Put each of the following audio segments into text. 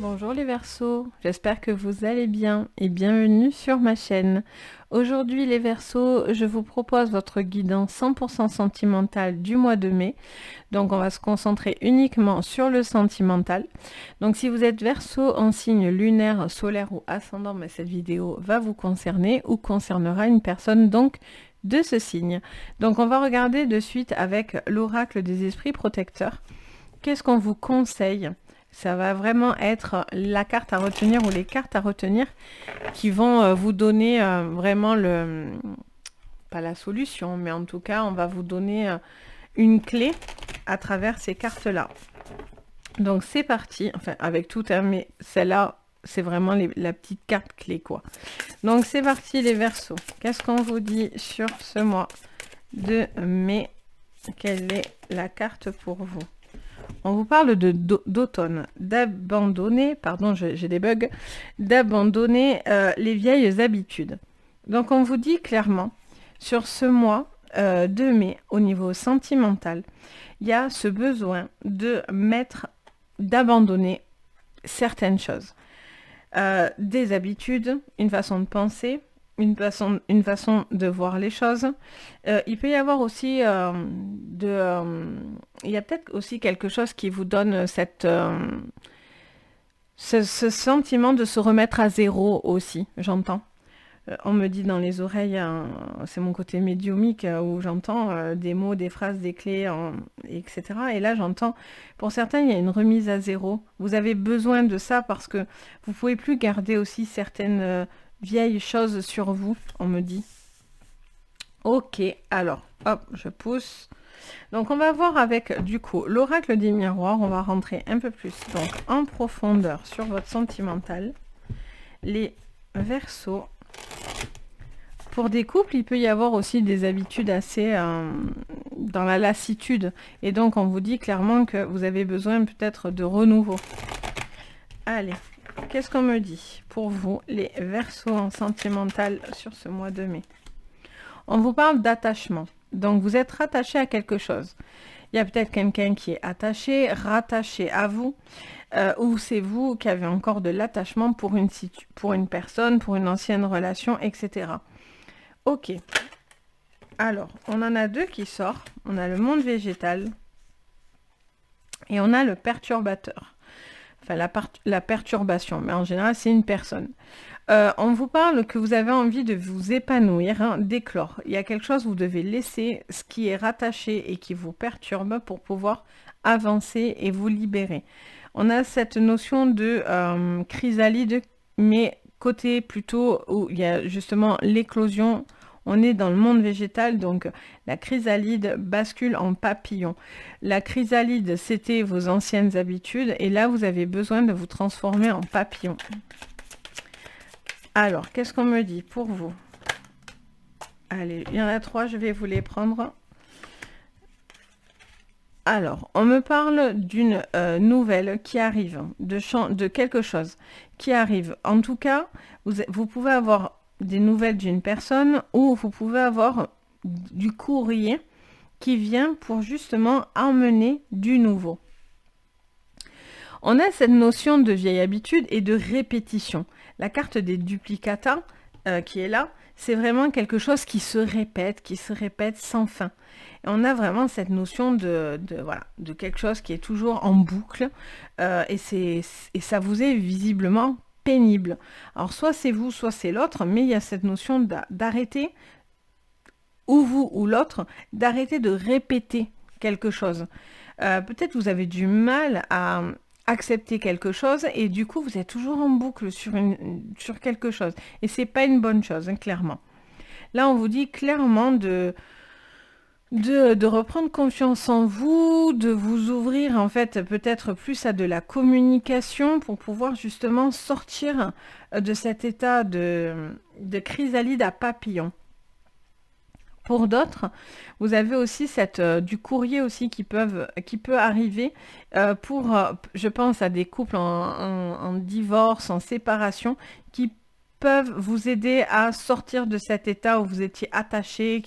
Bonjour les Verseaux, j'espère que vous allez bien et bienvenue sur ma chaîne. Aujourd'hui les Verseaux, je vous propose votre guidance 100% sentimental du mois de mai. Donc on va se concentrer uniquement sur le sentimental. Donc si vous êtes Verseau en signe lunaire, solaire ou ascendant, mais cette vidéo va vous concerner ou concernera une personne donc de ce signe. Donc on va regarder de suite avec l'oracle des esprits protecteurs. Qu'est-ce qu'on vous conseille ? Ça va vraiment être la carte à retenir ou les cartes à retenir qui vont vous donner vraiment pas la solution, mais en tout cas, on va vous donner une clé à travers ces cartes-là. Donc c'est parti, enfin avec tout, hein, mais celle-là, c'est vraiment la petite carte clé, quoi. Donc c'est parti les Verseaux. Qu'est-ce qu'on vous dit sur ce mois de mai? Quelle est la carte pour vous? On vous parle d'automne, d'abandonner, pardon, j'ai des bugs, d'abandonner les vieilles habitudes. Donc on vous dit clairement, sur ce mois de mai, au niveau sentimental, il y a ce besoin d'abandonner certaines choses. Des habitudes, une façon de penser, une façon de voir les choses. Il peut y avoir aussi il y a peut-être aussi quelque chose qui vous donne ce sentiment de se remettre à zéro aussi, j'entends. On me dit dans les oreilles, c'est mon côté médiumique où j'entends des mots, des phrases, des clés, etc. Et là, j'entends, pour certains, il y a une remise à zéro. Vous avez besoin de ça parce que vous ne pouvez plus garder aussi certaines vieilles choses sur vous, on me dit. Ok, alors, hop, je pousse. Donc, on va voir avec, du coup, l'oracle des miroirs. On va rentrer un peu plus donc, en profondeur sur votre sentimental. Les Verseaux. Pour des couples, il peut y avoir aussi des habitudes assez dans la lassitude. Et donc, on vous dit clairement que vous avez besoin peut-être de renouveau. Allez, qu'est-ce qu'on me dit pour vous, les Verseaux en sentimental sur ce mois de mai? On vous parle d'attachement. Donc, vous êtes rattaché à quelque chose. Il y a peut-être quelqu'un qui est attaché, rattaché à vous, ou c'est vous qui avez encore de l'attachement pour une personne, pour une ancienne relation, etc. Ok. Alors, on en a deux qui sortent. On a le monde végétal et on a le perturbateur. Enfin, la perturbation, mais en général, c'est une personne. On vous parle que vous avez envie de vous épanouir, hein, d'éclore. Il y a quelque chose, vous devez laisser ce qui est rattaché et qui vous perturbe pour pouvoir avancer et vous libérer. On a cette notion de chrysalide, mais côté plutôt où il y a justement l'éclosion. On est dans le monde végétal, donc la chrysalide bascule en papillon. La chrysalide, c'était vos anciennes habitudes, et là, vous avez besoin de vous transformer en papillon. Alors, qu'est-ce qu'on me dit pour vous? Allez, il y en a trois, je vais vous les prendre. Alors, on me parle d'une nouvelle qui arrive, de quelque chose qui arrive. En tout cas, vous pouvez avoir des nouvelles d'une personne ou vous pouvez avoir du courrier qui vient pour justement emmener du nouveau. On a cette notion de vieille habitude et de répétition. La carte des duplicata qui est là, c'est vraiment quelque chose qui se répète sans fin. Et on a vraiment cette notion de quelque chose qui est toujours en boucle et ça vous est visiblement pénible. Alors soit c'est vous, soit c'est l'autre, mais il y a cette notion d'arrêter, ou vous ou l'autre, d'arrêter de répéter quelque chose. Peut-être vous avez du mal à accepter quelque chose et du coup vous êtes toujours en boucle sur quelque chose et c'est pas une bonne chose, hein, clairement. Là on vous dit clairement de reprendre confiance en vous, de vous ouvrir en fait peut-être plus à de la communication pour pouvoir justement sortir de cet état de chrysalide à papillon. Pour d'autres, vous avez aussi du courrier aussi qui peut arriver pour, je pense à des couples en divorce, en séparation, qui peuvent vous aider à sortir de cet état où vous étiez attaché,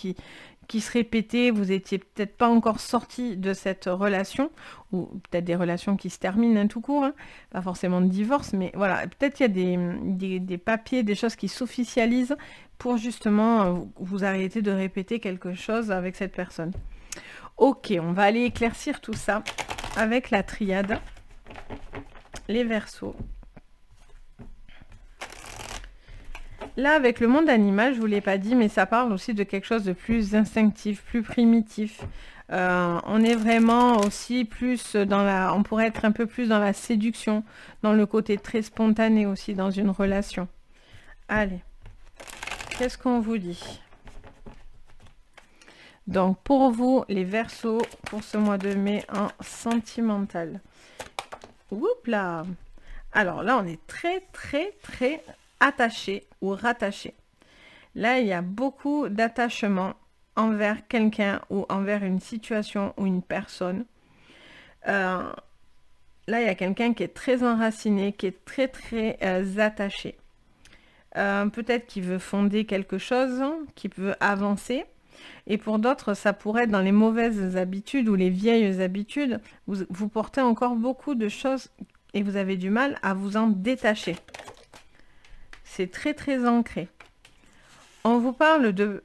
qui se répétaient, vous étiez peut-être pas encore sorti de cette relation, ou peut-être des relations qui se terminent tout court, hein, pas forcément de divorce, mais voilà, peut-être qu'il y a des papiers, des choses qui s'officialisent pour justement vous arrêter de répéter quelque chose avec cette personne. Ok, on va aller éclaircir tout ça avec la triade, les Verseaux. Là, avec le monde animal, je ne vous l'ai pas dit, mais ça parle aussi de quelque chose de plus instinctif, plus primitif. On est vraiment aussi plus dans la... On pourrait être un peu plus dans la séduction, dans le côté très spontané aussi dans une relation. Allez, qu'est-ce qu'on vous dit? Donc, pour vous, les Verseaux, pour ce mois de mai en sentimental. Oups là! Alors là, on est très, très, très attaché ou rattaché. Là, il y a beaucoup d'attachement envers quelqu'un ou envers une situation ou une personne. Là, il y a quelqu'un qui est très enraciné, qui est très, très attaché. Peut-être qu'il veut fonder quelque chose, qu'il veut avancer. Et pour d'autres, ça pourrait être dans les mauvaises habitudes ou les vieilles habitudes. Vous portez encore beaucoup de choses et vous avez du mal à vous en détacher. C'est très très ancré. On vous parle de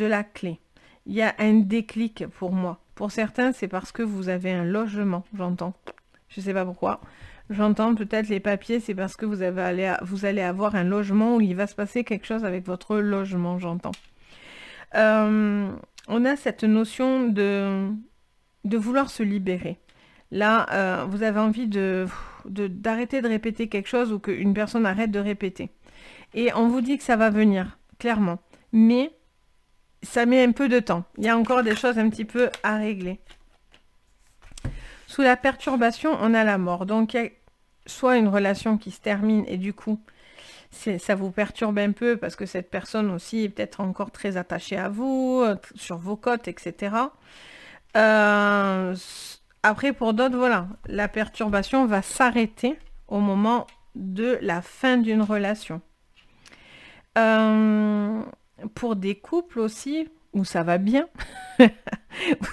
la clé. Il y a un déclic pour moi. Pour certains, c'est parce que vous avez un logement, j'entends. Je ne sais pas pourquoi. J'entends peut-être les papiers, c'est parce que vous allez avoir un logement où il va se passer quelque chose avec votre logement, j'entends. On a cette notion de vouloir se libérer. Là, vous avez envie d'arrêter de répéter quelque chose ou qu'une personne arrête de répéter. Et on vous dit que ça va venir, clairement. Mais ça met un peu de temps. Il y a encore des choses un petit peu à régler. Sous la perturbation, on a la mort. Donc, il y a soit une relation qui se termine et du coup, ça vous perturbe un peu parce que cette personne aussi est peut-être encore très attachée à vous, sur vos côtes, etc. Après, pour d'autres, voilà, la perturbation va s'arrêter au moment de la fin d'une relation. Pour des couples aussi, où ça va bien,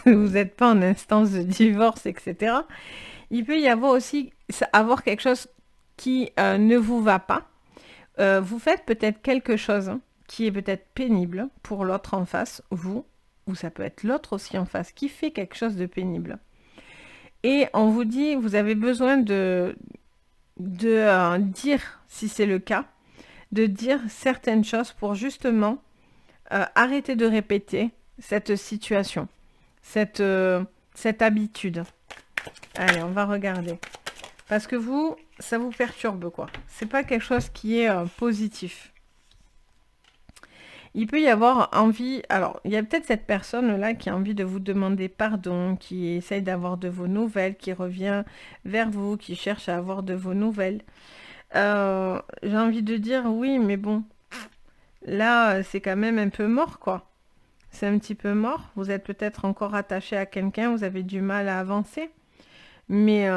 vous n'êtes pas en instance de divorce, etc. Il peut y avoir aussi quelque chose qui ne vous va pas. Vous faites peut-être quelque chose qui est peut-être pénible pour l'autre en face, vous, ou ça peut être l'autre aussi en face, qui fait quelque chose de pénible. Et on vous dit, vous avez besoin de dire, si c'est le cas, de dire certaines choses pour justement arrêter de répéter cette situation, cette habitude. Allez, on va regarder. Parce que vous, ça vous perturbe, quoi. C'est pas quelque chose qui est positif. Il peut y avoir envie... Alors, il y a peut-être cette personne-là qui a envie de vous demander pardon, qui essaye d'avoir de vos nouvelles, qui revient vers vous, qui cherche à avoir de vos nouvelles. J'ai envie de dire, oui, mais bon, là, c'est quand même un peu mort, quoi. C'est un petit peu mort. Vous êtes peut-être encore attaché à quelqu'un, vous avez du mal à avancer. Mais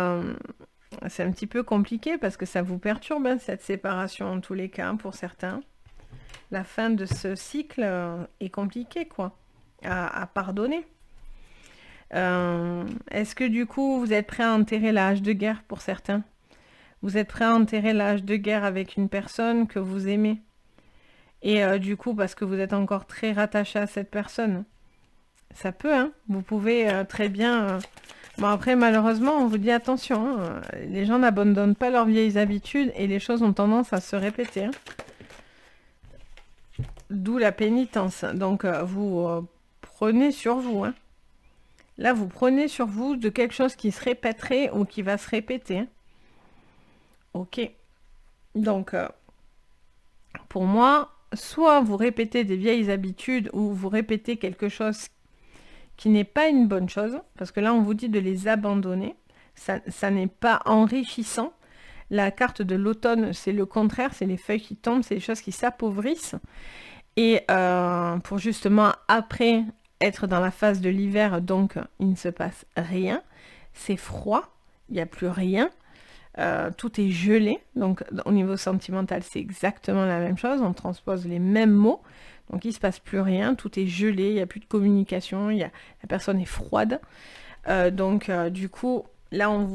c'est un petit peu compliqué parce que ça vous perturbe, hein, cette séparation en tous les cas, pour certains. La fin de ce cycle est compliquée, quoi, à pardonner. Est-ce que du coup, vous êtes prêt à enterrer l'âge de guerre pour certains? Vous êtes prêt à enterrer l'âge de guerre avec une personne que vous aimez? Et du coup, parce que vous êtes encore très rattaché à cette personne. Ça peut, hein. Vous pouvez très bien... Bon, après, malheureusement, on vous dit attention, hein, les gens n'abandonnent pas leurs vieilles habitudes et les choses ont tendance à se répéter. Hein. D'où la pénitence. Donc, vous prenez sur vous. Hein. Là, vous prenez sur vous de quelque chose qui se répéterait ou qui va se répéter. Hein. Ok. Donc, pour moi, soit vous répétez des vieilles habitudes ou vous répétez quelque chose qui n'est pas une bonne chose, parce que là, on vous dit de les abandonner. Ça n'est pas enrichissant. La carte de l'automne, c'est le contraire, c'est les feuilles qui tombent, c'est les choses qui s'appauvrissent. Et pour justement, après, être dans la phase de l'hiver, donc il ne se passe rien. C'est froid, il n'y a plus rien. Tout est gelé. Donc, au niveau sentimental, c'est exactement la même chose. On transpose les mêmes mots. Donc il ne se passe plus rien, tout est gelé, il n'y a plus de communication, la personne est froide. Du coup, là on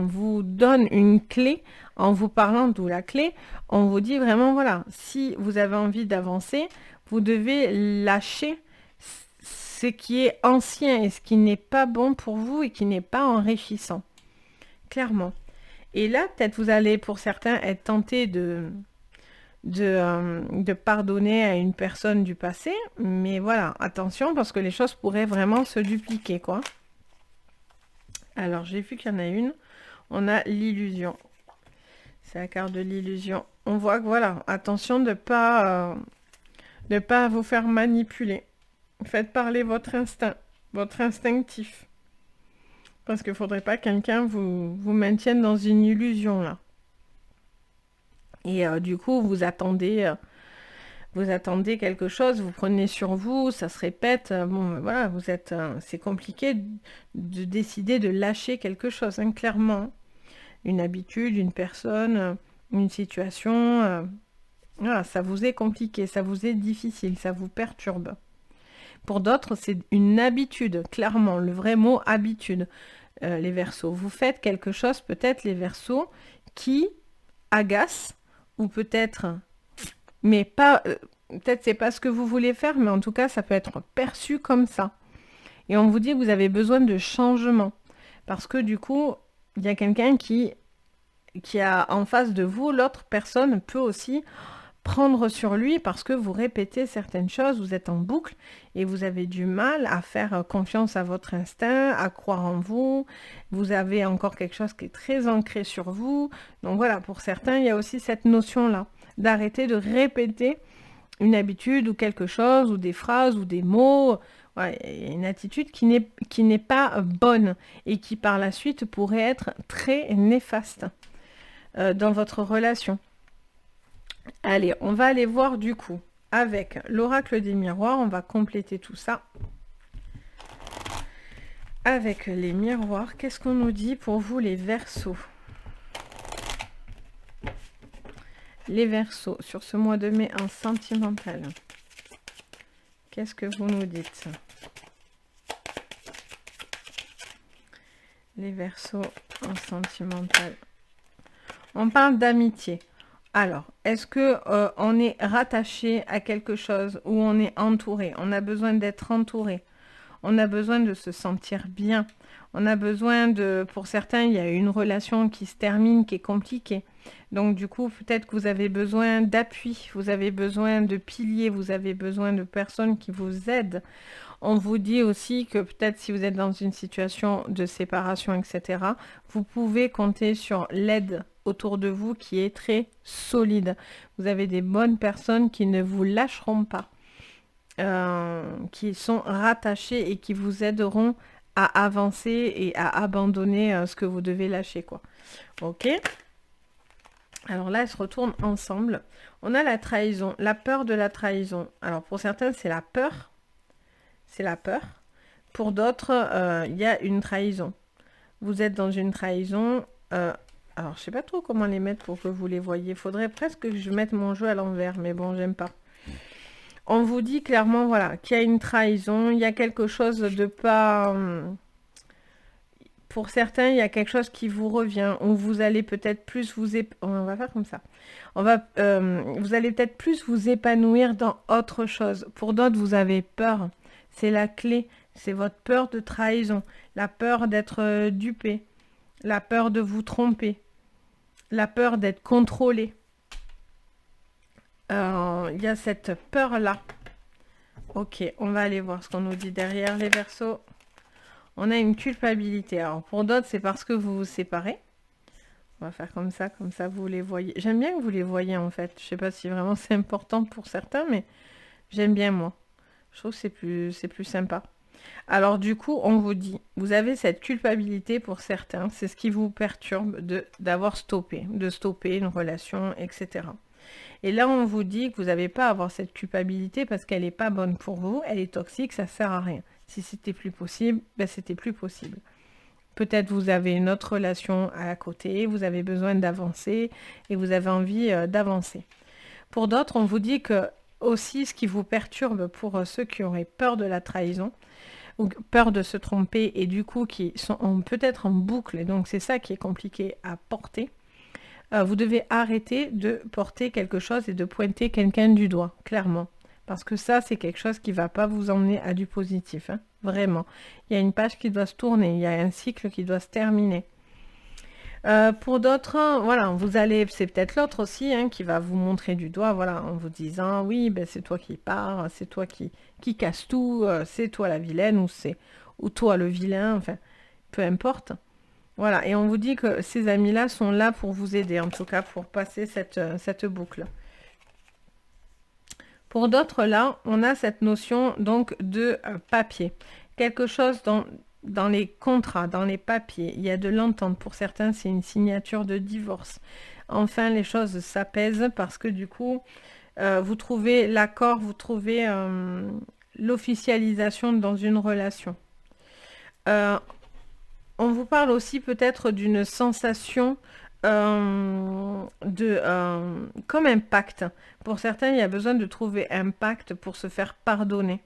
vous donne une clé en vous parlant, d'où la clé. On vous dit vraiment, voilà, si vous avez envie d'avancer, vous devez lâcher ce qui est ancien et ce qui n'est pas bon pour vous et qui n'est pas enrichissant. Clairement. Et là, peut-être vous allez, pour certains, être tenté de pardonner à une personne du passé. Mais voilà, attention, parce que les choses pourraient vraiment se dupliquer, quoi. Alors, j'ai vu qu'il y en a une. On a l'illusion. C'est la carte de l'illusion. On voit que, voilà, attention de pas vous faire manipuler. Faites parler votre instinct, votre instinctif. Parce qu'il ne faudrait pas que quelqu'un vous maintienne dans une illusion, là. Et du coup, vous attendez quelque chose, vous prenez sur vous, ça se répète. Bon, voilà, c'est compliqué de décider de lâcher quelque chose, hein, clairement. Une habitude, une personne, une situation. Voilà, ça vous est compliqué, ça vous est difficile, ça vous perturbe. Pour d'autres, c'est une habitude, clairement, le vrai mot habitude, les Verseaux. Vous faites quelque chose, peut-être les Verseaux, qui agace, ou peut-être, mais pas, peut-être c'est pas ce que vous voulez faire, mais en tout cas, ça peut être perçu comme ça. Et on vous dit que vous avez besoin de changement, parce que du coup, il y a quelqu'un qui a en face de vous, l'autre personne peut aussi prendre sur lui parce que vous répétez certaines choses, vous êtes en boucle et vous avez du mal à faire confiance à votre instinct, à croire en vous. Vous avez encore quelque chose qui est très ancré sur vous. Donc voilà, pour certains, il y a aussi cette notion-là, d'arrêter de répéter une habitude ou quelque chose, ou des phrases, ou des mots. Ouais, une attitude qui n'est pas bonne et qui par la suite pourrait être très néfaste dans votre relation. Allez, on va aller voir du coup avec l'oracle des miroirs. On va compléter tout ça. Avec les miroirs, qu'est-ce qu'on nous dit pour vous les Verseaux? Les Verseaux, sur ce mois de mai en sentimental. Qu'est-ce que vous nous dites? Les Verseaux en sentimental. On parle d'amitié. Alors, est-ce que on est rattaché à quelque chose ou on est entouré? On a besoin d'être entouré. On a besoin de se sentir bien. On a besoin de... Pour certains, il y a une relation qui se termine, qui est compliquée. Donc, du coup, peut-être que vous avez besoin d'appui. Vous avez besoin de piliers. Vous avez besoin de personnes qui vous aident. On vous dit aussi que peut-être si vous êtes dans une situation de séparation, etc., vous pouvez compter sur l'aide autour de vous qui est très solide. Vous avez des bonnes personnes qui ne vous lâcheront pas, qui sont rattachées et qui vous aideront à avancer et à abandonner ce que vous devez lâcher, quoi. Ok. Alors là, elles se retournent ensemble. On a la trahison, la peur de la trahison. Alors pour certains, c'est la peur. C'est la peur. Pour d'autres, il y a une trahison. Vous êtes dans une trahison. Alors, je sais pas trop comment les mettre pour que vous les voyez. Il faudrait presque que je mette mon jeu à l'envers, mais bon, j'aime pas. On vous dit clairement, voilà, qu'il y a une trahison. Il y a quelque chose de pas... Pour certains, il y a quelque chose qui vous revient. Ou vous allez peut-être plus vous... On va faire comme ça. Vous allez peut-être plus vous épanouir dans autre chose. Pour d'autres, vous avez peur. C'est la clé. C'est votre peur de trahison. La peur d'être dupé. La peur de vous tromper. La peur d'être contrôlé. Il y a cette peur-là. Ok, on va aller voir ce qu'on nous dit derrière les Verseaux. On a une culpabilité. Alors pour d'autres, c'est parce que vous vous séparez. On va faire comme ça vous les voyez. J'aime bien que vous les voyez en fait. Je sais pas si vraiment c'est important pour certains, mais j'aime bien moi. Je trouve que c'est plus sympa. Alors du coup, on vous dit, vous avez cette culpabilité pour certains, c'est ce qui vous perturbe d'avoir stoppé, de stopper une relation, etc. Et là, on vous dit que vous n'avez pas à avoir cette culpabilité parce qu'elle n'est pas bonne pour vous, elle est toxique, ça sert à rien. Si c'était plus possible, ben c'était plus possible. Peut-être vous avez une autre relation à côté, vous avez besoin d'avancer et vous avez envie d'avancer. Pour d'autres, on vous dit que aussi ce qui vous perturbe pour ceux qui auraient peur de la trahison ou peur de se tromper et du coup qui sont peut-être en boucle, et donc c'est ça qui est compliqué à porter. Vous devez arrêter de porter quelque chose et de pointer quelqu'un du doigt, clairement. Parce que ça, c'est quelque chose qui ne va pas vous emmener à du positif, hein, vraiment. Il y a une page qui doit se tourner, il y a un cycle qui doit se terminer. Pour d'autres, voilà, vous allez, c'est peut-être l'autre aussi hein, qui va vous montrer du doigt, voilà, en vous disant, oui, ben, c'est toi qui pars, c'est toi qui casse tout, c'est toi la vilaine ou toi le vilain, enfin, peu importe. Voilà, et on vous dit que ces amis-là sont là pour vous aider, en tout cas pour passer cette boucle. Pour d'autres, là, on a cette notion donc de papier. Quelque chose dans les contrats, dans les papiers, il y a de l'entente. Pour certains, c'est une signature de divorce. Enfin, les choses s'apaisent parce que du coup, vous trouvez l'accord, vous trouvez l'officialisation dans une relation. On vous parle aussi peut-être d'une sensation comme un pacte. Pour certains, il y a besoin de trouver un pacte pour se faire pardonner.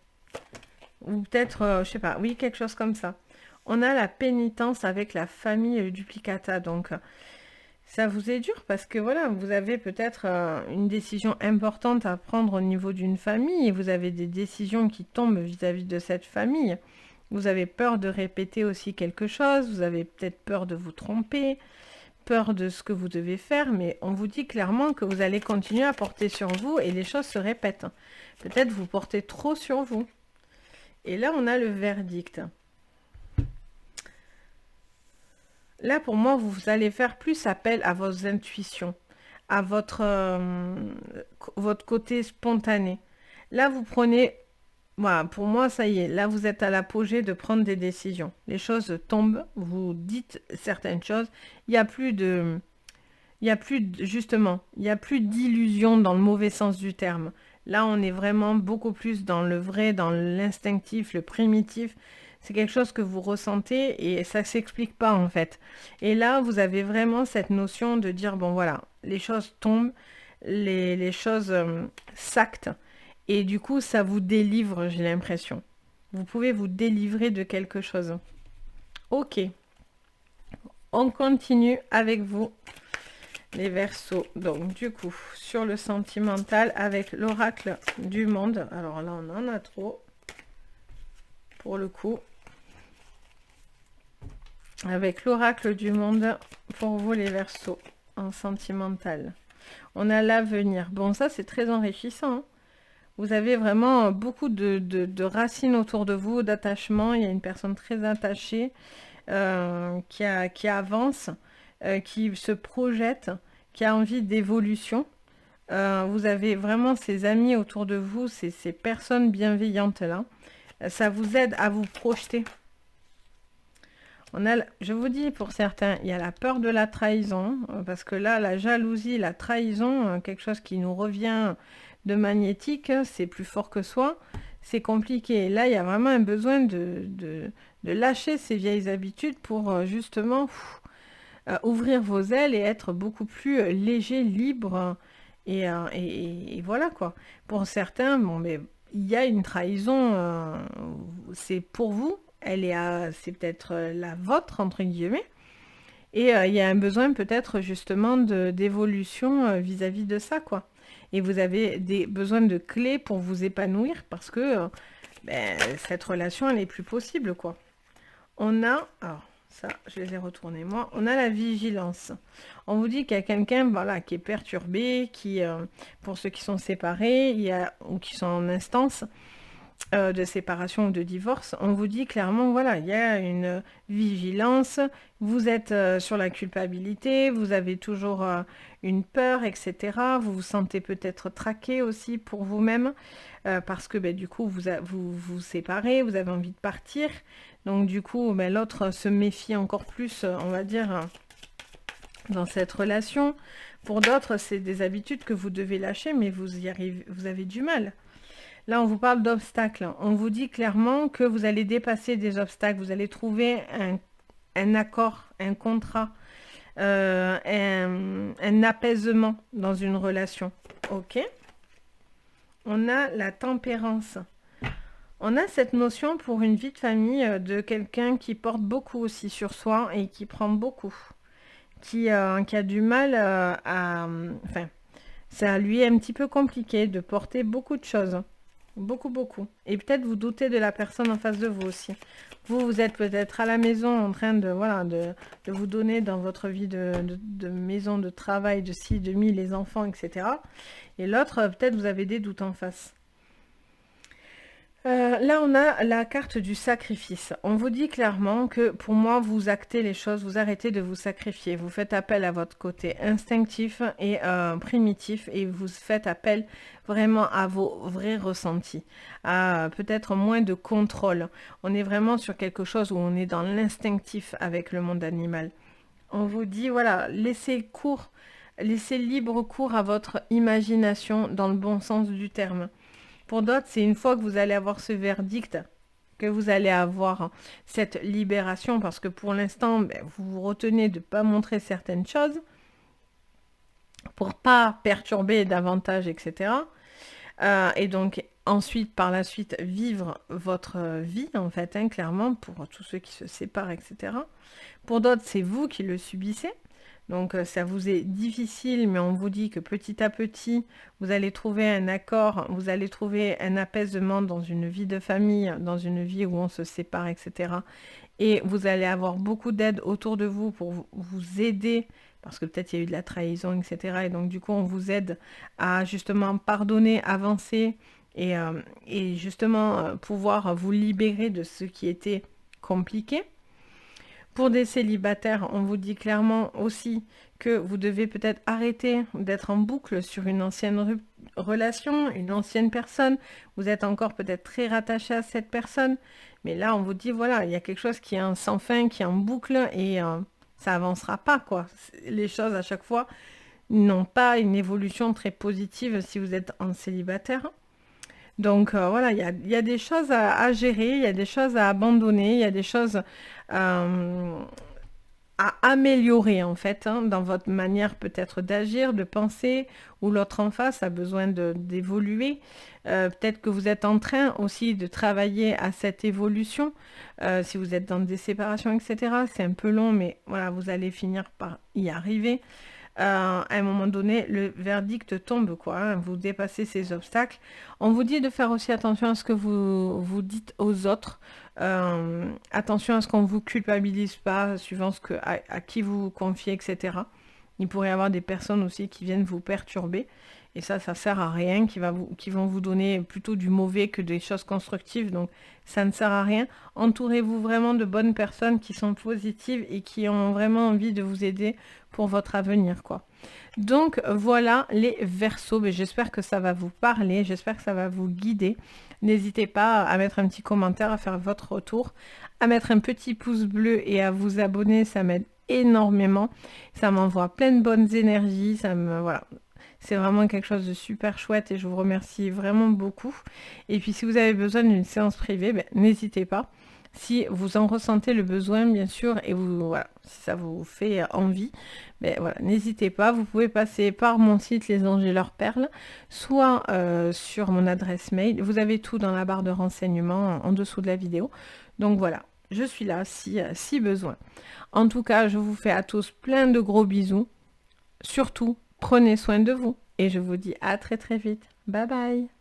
Ou peut-être, je sais pas, oui, quelque chose comme ça. On a la pénitence avec la famille duplicata. Donc, ça vous est dur parce que voilà, vous avez peut-être une décision importante à prendre au niveau d'une famille et vous avez des décisions qui tombent vis-à-vis de cette famille. Vous avez peur de répéter aussi quelque chose, vous avez peut-être peur de vous tromper, peur de ce que vous devez faire, mais on vous dit clairement que vous allez continuer à porter sur vous et les choses se répètent. Peut-être vous portez trop sur vous. Et là, on a le verdict. Là, pour moi, vous allez faire plus appel à vos intuitions, à votre côté spontané. Là, vous prenez... Voilà, pour moi, ça y est. Là, vous êtes à l'apogée de prendre des décisions. Les choses tombent, vous dites certaines choses. Il n'y a plus de... justement, il n'y a plus d'illusion dans le mauvais sens du terme. Là, on est vraiment beaucoup plus dans le vrai, dans l'instinctif, le primitif. C'est quelque chose que vous ressentez et ça ne s'explique pas en fait. Et là, vous avez vraiment cette notion de dire, bon voilà, les choses tombent, les choses s'actent. Et du coup, ça vous délivre, j'ai l'impression. Vous pouvez vous délivrer de quelque chose. Ok. On continue avec vous, les Verseaux. Donc, du coup, sur le sentimental, avec l'oracle du monde. Alors là, on en a trop. Pour le coup. Avec l'oracle du monde, pour vous, les Verseaux, en sentimental. On a l'avenir. Bon, ça, c'est très enrichissant, hein. Vous avez vraiment beaucoup de racines autour de vous, d'attachement. Il y a une personne très attachée qui avance, qui se projette, qui a envie d'évolution. Vous avez vraiment ces amis autour de vous, ces personnes bienveillantes-là. Ça vous aide à vous projeter. Je vous dis, pour certains, il y a la peur de la trahison, parce que là, la jalousie, la trahison, quelque chose qui nous revient de magnétique, c'est plus fort que soi, c'est compliqué. Là, il y a vraiment un besoin de lâcher ces vieilles habitudes pour justement ouvrir vos ailes et être beaucoup plus léger, libre. Et voilà quoi. Pour certains, bon, mais il y a une trahison, c'est pour vous, c'est peut-être la vôtre, entre guillemets. Et il y a un besoin peut-être justement d'évolution vis-à-vis de ça, quoi. Et vous avez besoins de clés pour vous épanouir parce que cette relation, elle n'est plus possible, quoi. On a... Alors, ça, je les ai retournés, moi. On a la vigilance. On vous dit qu'il y a quelqu'un, voilà, qui est perturbé, pour ceux qui sont séparés, ou qui sont en instance de séparation ou de divorce, on vous dit clairement, voilà, il y a une vigilance, vous êtes sur la culpabilité, vous avez toujours une peur, etc. Vous vous sentez peut-être traqué aussi pour vous-même, parce que du coup, vous séparez, vous avez envie de partir. Donc du coup, l'autre se méfie encore plus, on va dire, dans cette relation. Pour d'autres, c'est des habitudes que vous devez lâcher, mais vous y arrivez, vous avez du mal. Là, on vous parle d'obstacles. On vous dit clairement que vous allez dépasser des obstacles. Vous allez trouver un accord, un contrat, un apaisement dans une relation. Ok. on a la tempérance. On a cette notion pour une vie de famille de quelqu'un qui porte beaucoup aussi sur soi et qui prend beaucoup, qui a du mal Enfin, ça lui est un petit peu compliqué de porter beaucoup de choses. Beaucoup, beaucoup. Et peut-être vous doutez de la personne en face de vous aussi. Vous, vous êtes peut-être à la maison en train de, voilà, de vous donner dans votre vie de maison, de travail, de ci, de mi, les enfants, etc. Et l'autre, peut-être vous avez des doutes en face. Là, on a la carte du sacrifice. On vous dit clairement que pour moi, vous actez les choses, vous arrêtez de vous sacrifier. Vous faites appel à votre côté instinctif et primitif et vous faites appel vraiment à vos vrais ressentis, à peut-être moins de contrôle. On est vraiment sur quelque chose où on est dans l'instinctif avec le monde animal. On vous dit, voilà, laissez libre cours à votre imagination dans le bon sens du terme. Pour d'autres, c'est une fois que vous allez avoir ce verdict, que vous allez avoir cette libération, parce que pour l'instant, vous vous retenez de ne pas montrer certaines choses, pour pas perturber davantage, etc. Et donc, ensuite, par la suite, vivre votre vie, en fait, hein, clairement, pour tous ceux qui se séparent, etc. Pour d'autres, c'est vous qui le subissez. Donc ça vous est difficile, mais on vous dit que petit à petit, vous allez trouver un accord, vous allez trouver un apaisement dans une vie de famille, dans une vie où on se sépare, etc. Et vous allez avoir beaucoup d'aide autour de vous pour vous aider, parce que peut-être il y a eu de la trahison, etc. Et donc du coup, on vous aide à justement pardonner, avancer et justement pouvoir vous libérer de ce qui était compliqué. Pour des célibataires, on vous dit clairement aussi que vous devez peut-être arrêter d'être en boucle sur une ancienne relation, une ancienne personne. Vous êtes encore peut-être très rattaché à cette personne. Mais là, on vous dit, voilà, il y a quelque chose qui est un sans fin, qui est en boucle et ça avancera pas, quoi. Les choses, à chaque fois, n'ont pas une évolution très positive si vous êtes en célibataire. Donc voilà, il y a des choses à gérer, il y a des choses à abandonner, il y a des choses euh, à améliorer en fait, hein, dans votre manière peut-être d'agir, de penser, ou l'autre en face a besoin d'évoluer. Peut-être que vous êtes en train aussi de travailler à cette évolution. Si vous êtes dans des séparations, etc., c'est un peu long, mais voilà, vous allez finir par y arriver. À un moment donné, le verdict tombe, quoi, hein, vous dépassez ces obstacles. On vous dit de faire aussi attention à ce que vous dites aux autres. Attention à ce qu'on ne vous culpabilise pas, suivant à qui vous vous confiez, etc. Il pourrait y avoir des personnes aussi qui viennent vous perturber. Et ça sert à rien, qui vont vous donner plutôt du mauvais que des choses constructives. Donc, ça ne sert à rien. Entourez-vous vraiment de bonnes personnes qui sont positives et qui ont vraiment envie de vous aider pour votre avenir, quoi. Donc, voilà les Verseaux. J'espère que ça va vous parler. J'espère que ça va vous guider. N'hésitez pas à mettre un petit commentaire, à faire votre retour, à mettre un petit pouce bleu et à vous abonner. Ça m'aide énormément. Ça m'envoie plein de bonnes énergies. Voilà. C'est vraiment quelque chose de super chouette et je vous remercie vraiment beaucoup. Et puis si vous avez besoin d'une séance privée, n'hésitez pas. Si vous en ressentez le besoin, bien sûr, et voilà, si ça vous fait envie, voilà, n'hésitez pas. Vous pouvez passer par mon site Les Anges et leurs perles, soit sur mon adresse mail. Vous avez tout dans la barre de renseignements en dessous de la vidéo. Donc voilà, je suis là si besoin. En tout cas, je vous fais à tous plein de gros bisous. Surtout, prenez soin de vous et je vous dis à très très vite. Bye bye.